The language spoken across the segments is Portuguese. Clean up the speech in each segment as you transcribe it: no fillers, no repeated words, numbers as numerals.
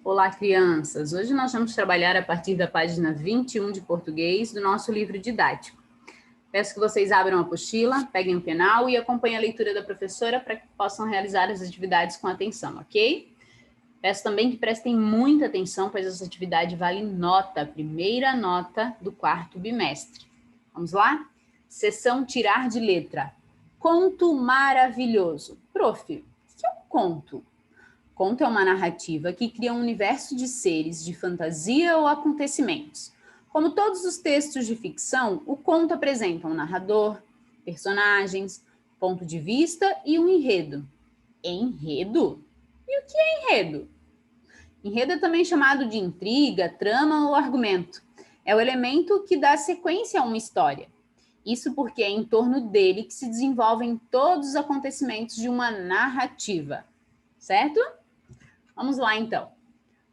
Olá, crianças! Hoje nós vamos trabalhar a partir da página 21 de português do nosso livro didático. Peço que vocês abram a apostila, peguem o penal e acompanhem a leitura da professora para que possam realizar as atividades com atenção, ok? Peço também que prestem muita atenção, pois essa atividade vale nota, a primeira nota do quarto bimestre. Vamos lá? Seção tirar de letra. Conto maravilhoso. Prof, o que é um conto? Conto é uma narrativa que cria um universo de seres, de fantasia ou acontecimentos. Como todos os textos de ficção, o conto apresenta um narrador, personagens, ponto de vista e um enredo. Enredo? E o que é enredo? Enredo é também chamado de intriga, trama ou argumento. É o elemento que dá sequência a uma história. Isso porque é em torno dele que se desenvolvem todos os acontecimentos de uma narrativa. Certo? Vamos lá, então.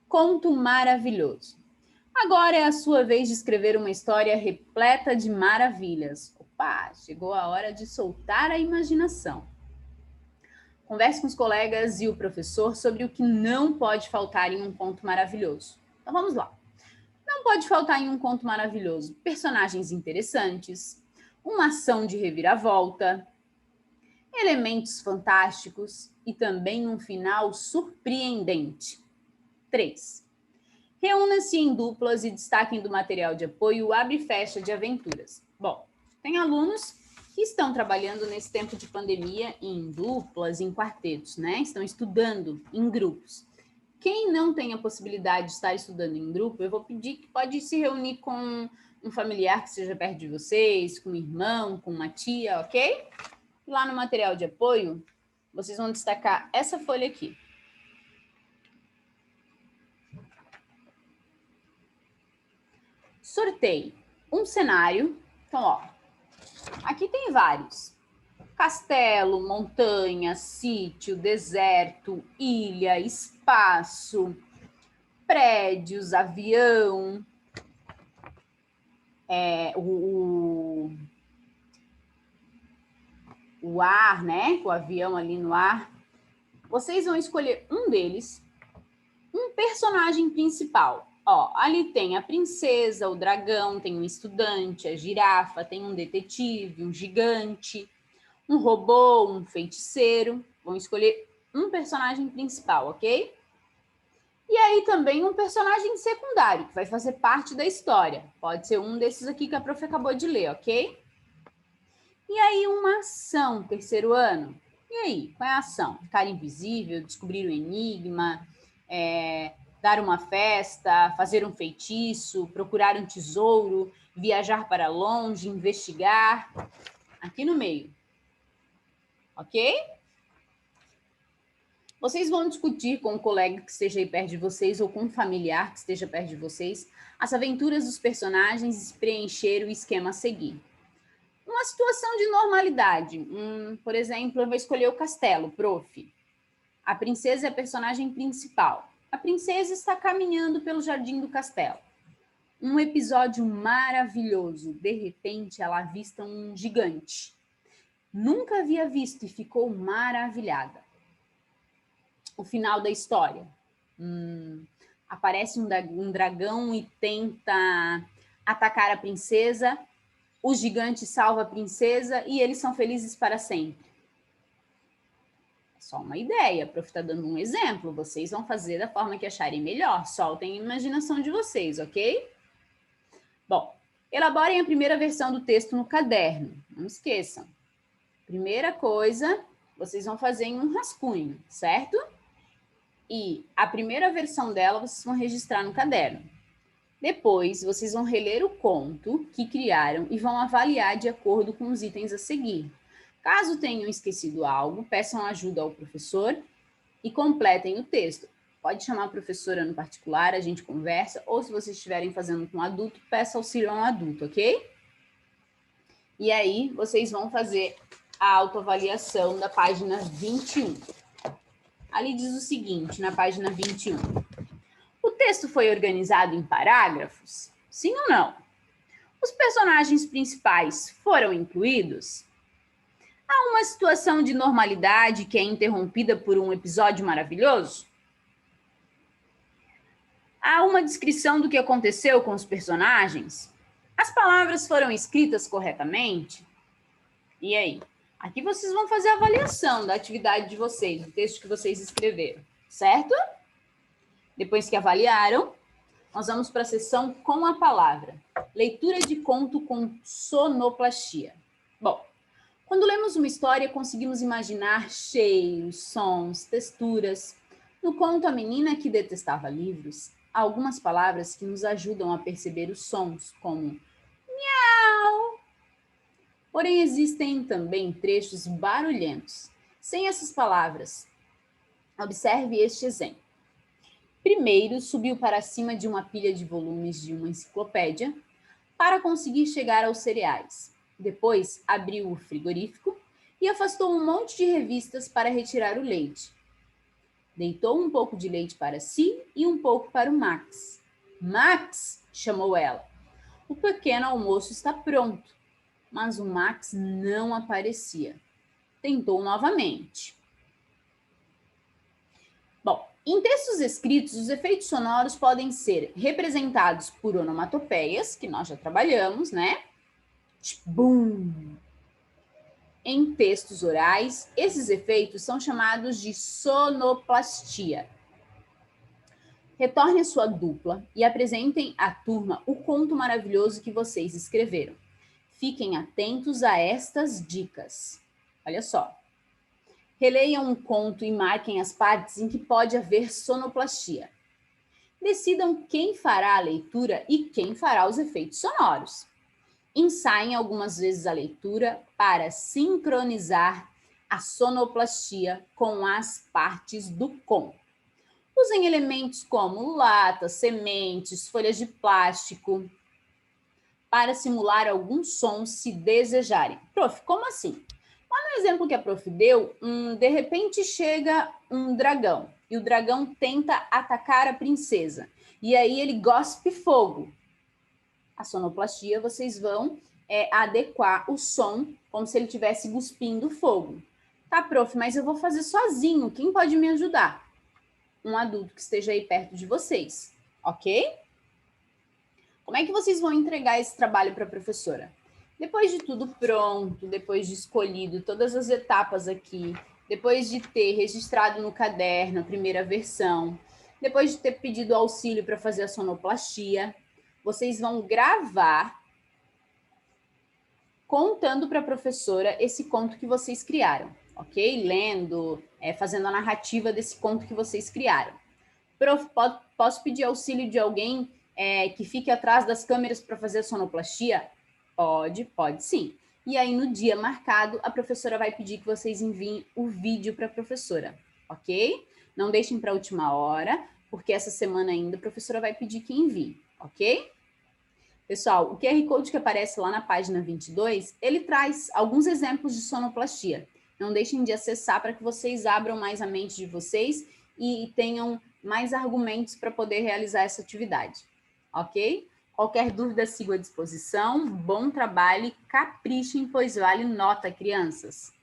Conto maravilhoso. Agora é a sua vez de escrever uma história repleta de maravilhas. Opa, chegou a hora de soltar a imaginação. Converse com os colegas e o professor sobre o que não pode faltar em um conto maravilhoso. Então vamos lá. Não pode faltar em um conto maravilhoso personagens interessantes, uma ação de reviravolta, elementos fantásticos e também um final surpreendente. 3. Reúna-se em duplas e destaquem do material de apoio o abre e fecha de aventuras. Bom, tem alunos que estão trabalhando nesse tempo de pandemia em duplas, em quartetos, né? Estão estudando em grupos. Quem não tem a possibilidade de estar estudando em grupo, eu vou pedir que pode se reunir com um familiar que esteja perto de vocês, com um irmão, com uma tia, ok? Lá no material de apoio, vocês vão destacar essa folha aqui. Sorteio um cenário. Então, ó, aqui tem vários. Castelo, montanha, sítio, deserto, ilha, espaço, prédios, avião, o ar, né? O avião ali no ar. Vocês vão escolher um deles, um personagem principal. Ó, ali tem a princesa, o dragão, tem um estudante, a girafa, tem um detetive, um gigante, um robô, um feiticeiro. Vão escolher um personagem principal, ok? E aí também um personagem secundário, que vai fazer parte da história. Pode ser um desses aqui que a prof acabou de ler, ok? E aí uma ação, terceiro ano. E aí, qual é a ação? Ficar invisível, descobrir o enigma, dar uma festa, fazer um feitiço, procurar um tesouro, viajar para longe, investigar. Aqui no meio. Ok? Vocês vão discutir com um colega que esteja aí perto de vocês ou com um familiar que esteja perto de vocês as aventuras dos personagens e preencher o esquema a seguir. Uma situação de normalidade. Por exemplo, eu vou escolher o castelo, prof. A princesa é a personagem principal. A princesa está caminhando pelo jardim do castelo. Um episódio maravilhoso. De repente, ela avista um gigante. Nunca havia visto e ficou maravilhada. O final da história. Aparece um dragão e tenta atacar a princesa. O gigante salva a princesa e eles são felizes para sempre. É só uma ideia, a prof está dando um exemplo. Vocês vão fazer da forma que acharem melhor. Soltem a imaginação de vocês, ok? Bom, elaborem a primeira versão do texto no caderno. Não esqueçam. Primeira coisa, vocês vão fazer em um rascunho, certo? E a primeira versão dela vocês vão registrar no caderno. Depois, vocês vão reler o conto que criaram e vão avaliar de acordo com os itens a seguir. Caso tenham esquecido algo, peçam ajuda ao professor e completem o texto. Pode chamar a professora no particular, a gente conversa, ou se vocês estiverem fazendo com um adulto, peça auxílio a um adulto, ok? E aí, vocês vão fazer a autoavaliação da página 21. Ali diz o seguinte, na página 21. O texto foi organizado em parágrafos? Sim ou não? Os personagens principais foram incluídos? Há uma situação de normalidade que é interrompida por um episódio maravilhoso? Há uma descrição do que aconteceu com os personagens? As palavras foram escritas corretamente? E aí? Aqui vocês vão fazer a avaliação da atividade de vocês, do texto que vocês escreveram, certo? Depois que avaliaram, nós vamos para a sessão com a palavra. Leitura de conto com sonoplastia. Bom, quando lemos uma história, conseguimos imaginar cheiros, sons, texturas. No conto A Menina que Detestava Livros, há algumas palavras que nos ajudam a perceber os sons, como miau. Porém, existem também trechos barulhentos. Sem essas palavras, observe este exemplo. Primeiro, subiu para cima de uma pilha de volumes de uma enciclopédia para conseguir chegar aos cereais. Depois, abriu o frigorífico e afastou um monte de revistas para retirar o leite. Deitou um pouco de leite para si e um pouco para o Max. Max, chamou ela. O pequeno almoço está pronto. Mas o Max não aparecia. Tentou novamente. Bom, em textos escritos, os efeitos sonoros podem ser representados por onomatopeias, que nós já trabalhamos, né? Bum! Em textos orais, esses efeitos são chamados de sonoplastia. Retorne à sua dupla e apresentem à turma o conto maravilhoso que vocês escreveram. Fiquem atentos a estas dicas. Olha só. Releiam um conto e marquem as partes em que pode haver sonoplastia. Decidam quem fará a leitura e quem fará os efeitos sonoros. Ensaiem algumas vezes a leitura para sincronizar a sonoplastia com as partes do conto. Usem elementos como latas, sementes, folhas de plástico para simular alguns sons se desejarem. Prof, como assim? Lá no exemplo que a prof deu, de repente chega um dragão e o dragão tenta atacar a princesa. E aí ele gospe fogo. A sonoplastia, vocês vão adequar o som como se ele estivesse cuspindo fogo. Tá, prof, mas eu vou fazer sozinho. Quem pode me ajudar? Um adulto que esteja aí perto de vocês, ok? Como é que vocês vão entregar esse trabalho para a professora? Depois de tudo pronto, depois de escolhido todas as etapas aqui, depois de ter registrado no caderno a primeira versão, depois de ter pedido auxílio para fazer a sonoplastia, vocês vão gravar contando para a professora esse conto que vocês criaram, ok? Lendo, fazendo a narrativa desse conto que vocês criaram. Prof, posso pedir auxílio de alguém que fique atrás das câmeras para fazer a sonoplastia? Pode sim. E aí, no dia marcado, a professora vai pedir que vocês enviem o vídeo para a professora, ok? Não deixem para a última hora, porque essa semana ainda a professora vai pedir que envie, ok? Pessoal, o QR Code que aparece lá na página 22, ele traz alguns exemplos de sonoplastia. Não deixem de acessar para que vocês abram mais a mente de vocês e tenham mais argumentos para poder realizar essa atividade, ok? Qualquer dúvida, sigo à disposição. Bom trabalho e caprichem, pois vale nota, crianças!